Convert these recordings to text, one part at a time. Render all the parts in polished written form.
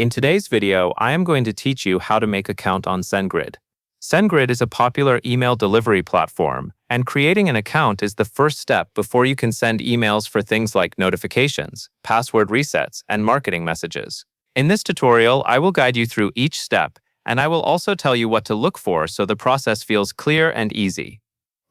In today's video, I am going to teach you how to make an account on Sendgrid. Sendgrid is a popular email delivery platform, and creating an account is the first step before you can send emails for things like notifications, password resets, and marketing messages. In this tutorial, I will guide you through each step, and I will also tell you what to look for so the process feels clear and easy.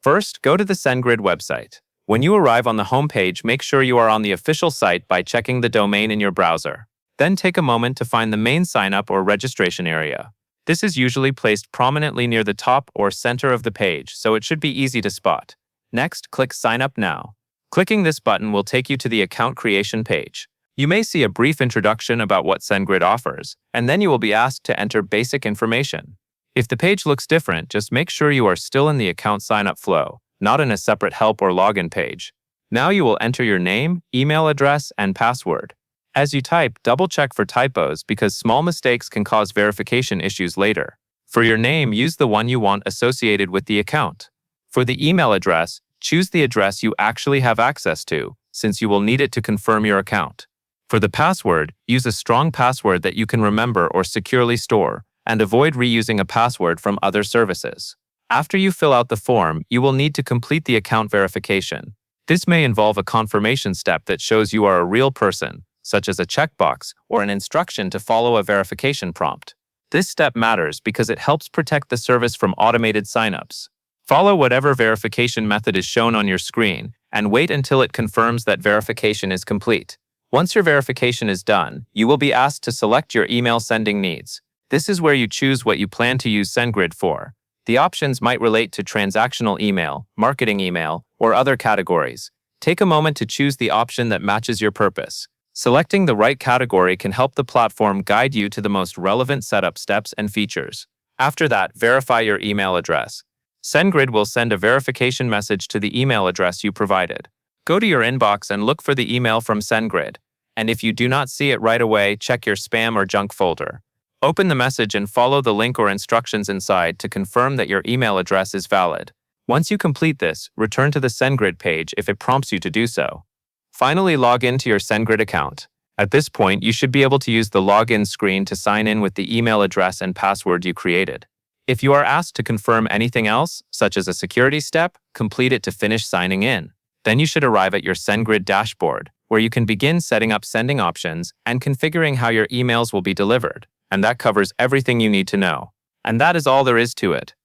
First, go to the Sendgrid website. When you arrive on the homepage, make sure you are on the official site by checking the domain in your browser. Then take a moment to find the main sign-up or registration area. This is usually placed prominently near the top or center of the page, so it should be easy to spot. Next, click Sign Up Now. Clicking this button will take you to the account creation page. You may see a brief introduction about what Sendgrid offers, and then you will be asked to enter basic information. If the page looks different, just make sure you are still in the account sign-up flow, not in a separate help or login page. Now you will enter your name, email address, and password. As you type, double-check for typos because small mistakes can cause verification issues later. For your name, use the one you want associated with the account. For the email address, choose the address you actually have access to, since you will need it to confirm your account. For the password, use a strong password that you can remember or securely store, and avoid reusing a password from other services. After you fill out the form, you will need to complete the account verification. This may involve a confirmation step that shows you are a real person, such as a checkbox or an instruction to follow a verification prompt. This step matters because it helps protect the service from automated signups. Follow whatever verification method is shown on your screen and wait until it confirms that verification is complete. Once your verification is done, you will be asked to select your email sending needs. This is where you choose what you plan to use Sendgrid for. The options might relate to transactional email, marketing email, or other categories. Take a moment to choose the option that matches your purpose. Selecting the right category can help the platform guide you to the most relevant setup steps and features. After that, verify your email address. Sendgrid will send a verification message to the email address you provided. Go to your inbox and look for the email from Sendgrid. And if you do not see it right away, check your spam or junk folder. Open the message and follow the link or instructions inside to confirm that your email address is valid. Once you complete this, return to the Sendgrid page if it prompts you to do so. Finally, log into your Sendgrid account. At this point, you should be able to use the login screen to sign in with the email address and password you created. If you are asked to confirm anything else, such as a security step, complete it to finish signing in. Then you should arrive at your Sendgrid dashboard, where you can begin setting up sending options and configuring how your emails will be delivered. And that covers everything you need to know. And that is all there is to it.